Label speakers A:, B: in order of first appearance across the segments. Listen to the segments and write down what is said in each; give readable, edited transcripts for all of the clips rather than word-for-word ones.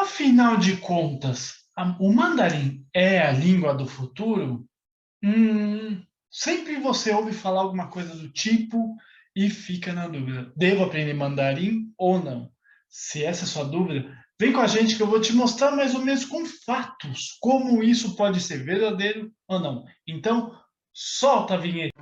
A: Afinal de contas, o mandarim é a língua do futuro? Sempre você ouve falar alguma coisa do tipo e fica na dúvida: devo aprender mandarim ou não? Se essa é a sua dúvida, vem com a gente que eu vou te mostrar mais ou menos com fatos como isso pode ser verdadeiro ou não. Então, solta a vinheta.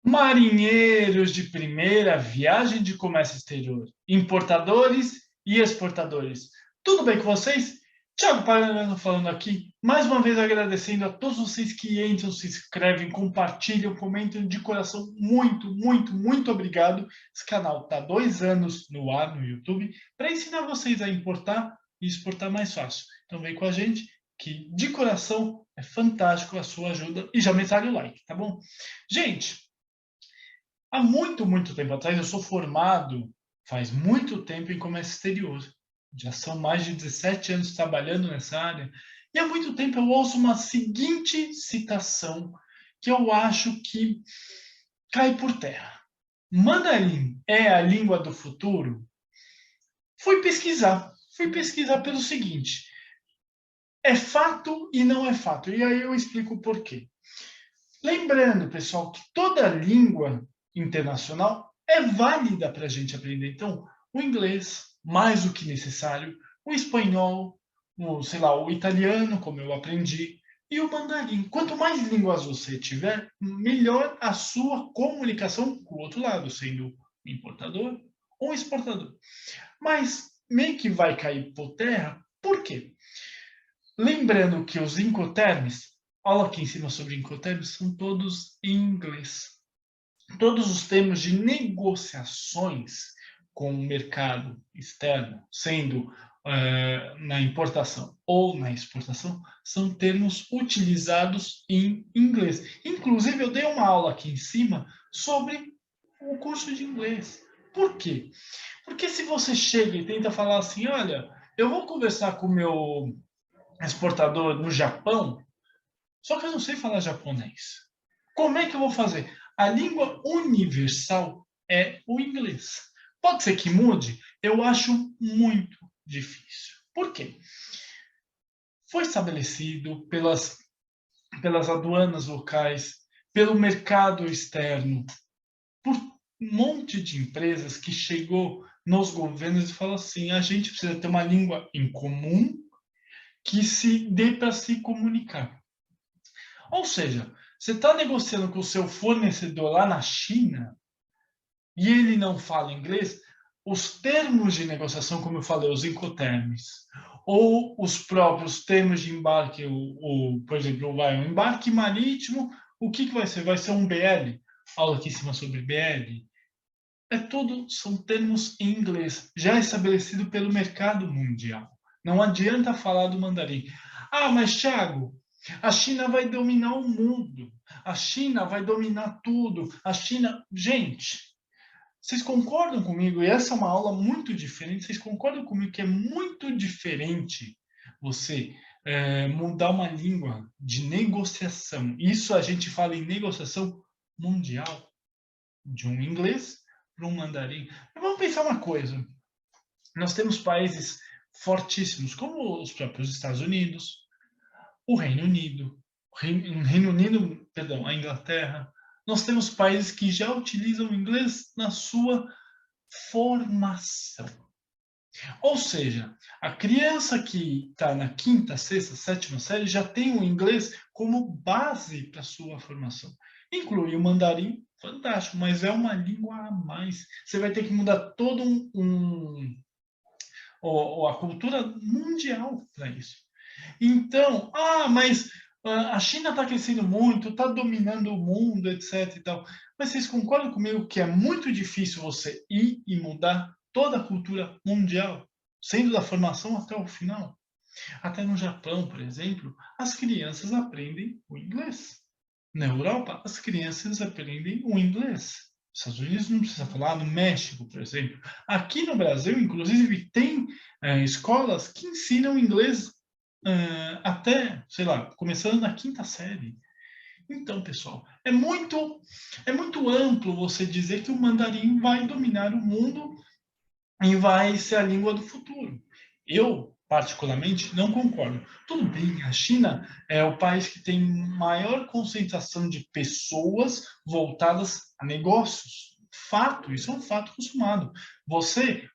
A: Marinheiros de primeira, viagem de comércio exterior, importadores e exportadores. Tudo bem com vocês? Thiago Paranano falando aqui, mais uma vez agradecendo a todos vocês que entram, se inscrevem, compartilham, comentam de coração. Muito, muito, muito obrigado. Esse canal está há 2 anos no ar no YouTube para ensinar vocês a importar e exportar mais fácil. Então vem com a gente que de coração é fantástico a sua ajuda e já metalhe o like, tá bom? Gente, há muito, muito tempo atrás, eu sou formado faz muito tempo em comércio exterior. Já são mais de 17 anos trabalhando nessa área. E há muito tempo eu ouço uma seguinte citação que eu acho que cai por terra. Mandarim é a língua do futuro? Fui pesquisar pelo seguinte: é fato e não é fato. E aí eu explico o porquê. Lembrando, pessoal, que toda língua internacional é válida para a gente aprender. Então, o inglês, mais do que necessário, o espanhol, sei lá, o italiano, como eu aprendi, e o mandarim. Quanto mais línguas você tiver, melhor a sua comunicação com o outro lado, sendo importador ou exportador. Mas meio que vai cair por terra, por quê? Lembrando que os incoterms, aula aqui em cima sobre incoterms, são todos em inglês. Todos os termos de negociações com o mercado externo, sendo na importação ou na exportação, são termos utilizados em inglês. Inclusive, eu dei uma aula aqui em cima sobre o curso de inglês. Por quê? Porque se você chega e tenta falar assim, olha, eu vou conversar com o meu exportador no Japão, só que eu não sei falar japonês. Como é que eu vou fazer? A língua universal é o inglês. Pode ser que mude? Eu acho muito difícil. Por quê? Foi estabelecido pelas aduanas locais, pelo mercado externo, por um monte de empresas que chegou nos governos e falou assim: a gente precisa ter uma língua em comum que se dê para se comunicar. Ou seja, você está negociando com o seu fornecedor lá na China e ele não fala inglês, os termos de negociação, como eu falei, os incoterms, ou os próprios termos de embarque, por exemplo, vai um embarque marítimo, o que vai ser? Vai ser um BL? Aula aqui em cima sobre BL. São termos em inglês, já estabelecido pelo mercado mundial. Não adianta falar do mandarim. Ah, mas Thiago, a China vai dominar o mundo. A China vai dominar tudo. A China. Gente, vocês concordam comigo? E essa é uma aula muito diferente. Vocês concordam comigo que é muito diferente você mudar uma língua de negociação? Isso a gente fala em negociação mundial, de um inglês para um mandarim. Mas vamos pensar uma coisa. Nós temos países fortíssimos, como os próprios Estados Unidos, o Reino Unido, perdão, a Inglaterra. Nós temos países que já utilizam o inglês na sua formação. Ou seja, a criança que está na quinta, sexta, sétima série já tem o inglês como base para sua formação. Inclui o mandarim, fantástico, mas é uma língua a mais. Você vai ter que mudar todo a cultura mundial para isso. Então, mas a China está crescendo muito, está dominando o mundo, etc. E tal. Mas vocês concordam comigo que é muito difícil você ir e mudar toda a cultura mundial, sendo da formação até o final? Até no Japão, por exemplo, as crianças aprendem o inglês. Na Europa, as crianças aprendem o inglês. Nos Estados Unidos não precisa falar, no México, por exemplo. Aqui no Brasil, inclusive, tem escolas que ensinam inglês até, sei lá, começando na quinta série. Então, pessoal, é muito amplo você dizer que o mandarim vai dominar o mundo e vai ser a língua do futuro. Eu, particularmente, não concordo. Tudo bem, a China é o país que tem maior concentração de pessoas voltadas a negócios. Fato, isso é um fato consumado.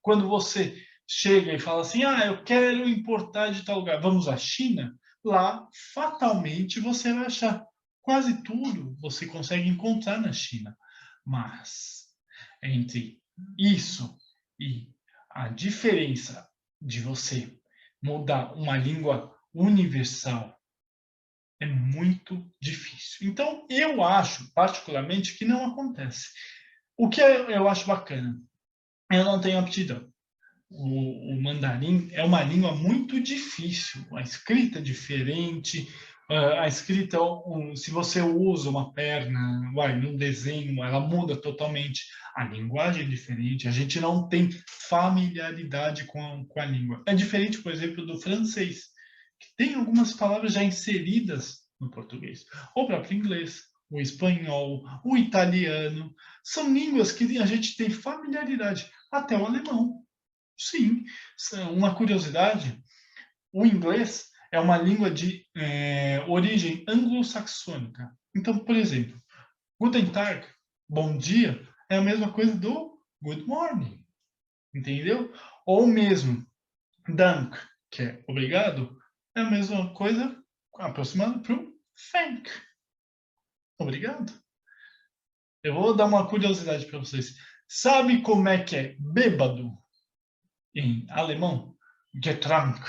A: Quando você chega e fala assim, eu quero importar de tal lugar, vamos à China, lá, fatalmente, você vai achar quase tudo você consegue encontrar na China. Mas, entre isso e a diferença de você mudar uma língua universal é muito difícil. Então, eu acho, particularmente, que não acontece. O que eu acho bacana, eu não tenho aptidão. O mandarim é uma língua muito difícil, a escrita é diferente, a escrita, se você usa uma perna, num desenho, ela muda totalmente, a linguagem é diferente, a gente não tem familiaridade com a língua. É diferente, por exemplo, do francês, que tem algumas palavras já inseridas no português, ou o próprio inglês, o espanhol, o italiano, são línguas que a gente tem familiaridade, até o alemão. Sim, uma curiosidade, o inglês é uma língua de origem anglo-saxônica. Então, por exemplo, Guten Tag, bom dia, é a mesma coisa do Good Morning, entendeu? Ou mesmo Dank, que é obrigado, é a mesma coisa aproximada para o Thank, obrigado. Eu vou dar uma curiosidade para vocês. Sabe como é que é bêbado em alemão? Getränk.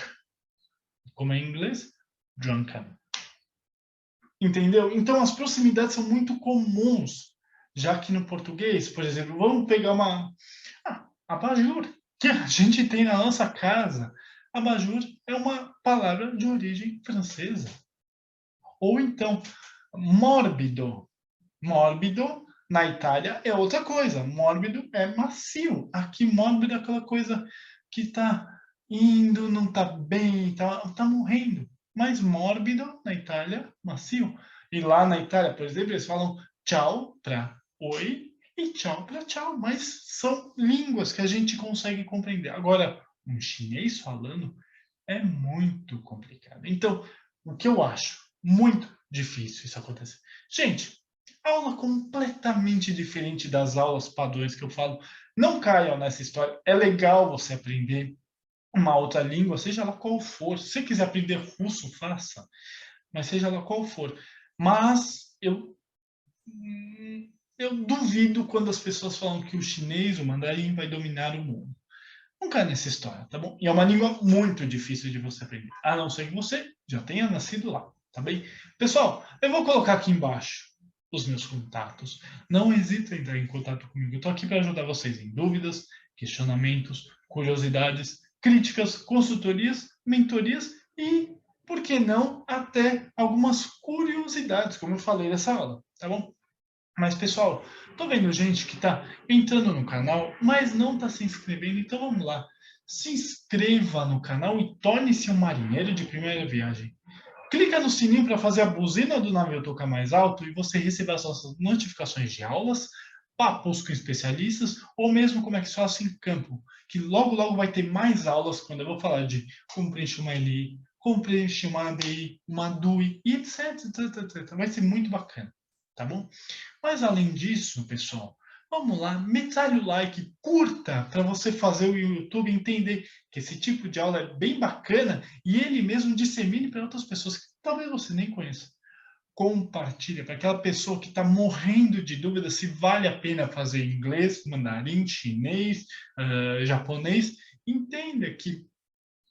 A: Como é em inglês? Drunken. Entendeu? Então, as proximidades são muito comuns, já que no português, por exemplo, vamos pegar uma abajur, que a gente tem na nossa casa. Abajur é uma palavra de origem francesa. Ou então, mórbido. Mórbido, na Itália, é outra coisa. Mórbido é macio. Aqui, mórbido é aquela coisa que está indo, não está bem, tá morrendo. Mas mórbido, na Itália, macio. E lá na Itália, por exemplo, eles falam tchau para oi e tchau para tchau. Mas são línguas que a gente consegue compreender. Agora, um chinês falando é muito complicado. Então, o que eu acho muito difícil isso acontecer. Gente, aula completamente diferente das aulas padrões que eu falo. Não caiam nessa história. É legal você aprender uma outra língua, seja lá qual for. Se você quiser aprender russo, faça. Mas seja lá qual for. Mas eu duvido quando as pessoas falam que o chinês, o mandarim, vai dominar o mundo. Não cai nessa história, tá bom? E é uma língua muito difícil de você aprender. A não ser que você já tenha nascido lá, tá bem? Pessoal, eu vou colocar aqui embaixo os meus contatos. Não hesitem em entrar em contato comigo. Eu estou aqui para ajudar vocês em dúvidas, questionamentos, curiosidades, críticas, consultorias, mentorias e, por que não, até algumas curiosidades, como eu falei nessa aula, tá bom? Mas, pessoal, tô vendo gente que tá entrando no canal, mas não tá se inscrevendo, então vamos lá. Se inscreva no canal e torne-se um marinheiro de primeira viagem. Clica no sininho para fazer a buzina do navio tocar mais alto e você receber as nossas notificações de aulas, papos com especialistas ou mesmo como é que se faz em campo, que logo logo vai ter mais aulas quando eu vou falar de como preencher uma ELI, como preencher uma ADI, uma DUI, e etc, etc, etc. Vai ser muito bacana, tá bom? Mas além disso, pessoal, vamos lá, metralhe o like, curta para você fazer o YouTube entender que esse tipo de aula é bem bacana e ele mesmo dissemine para outras pessoas que talvez você nem conheça. Compartilha para aquela pessoa que está morrendo de dúvida se vale a pena fazer inglês, mandarim, chinês, japonês. Entenda que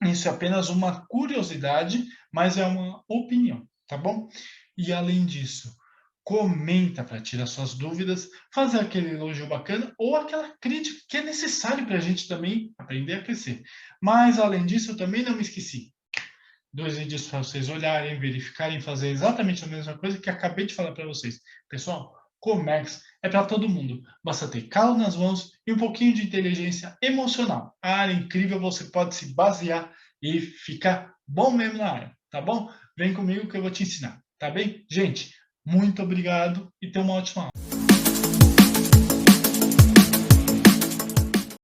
A: isso é apenas uma curiosidade, mas é uma opinião, tá bom? E além disso, comenta para tirar suas dúvidas, fazer aquele elogio bacana ou aquela crítica que é necessário para a gente também aprender a crescer. Mas além disso, eu também não me esqueci. 2 vídeos para vocês olharem, verificarem, fazer exatamente a mesma coisa que acabei de falar para vocês. Pessoal, Comex é para todo mundo. Basta ter calo nas mãos e um pouquinho de inteligência emocional. A área incrível, você pode se basear e ficar bom mesmo na área. tá bom? Vem comigo que eu vou te ensinar, tá bem? Gente, muito obrigado e tenha uma ótima aula.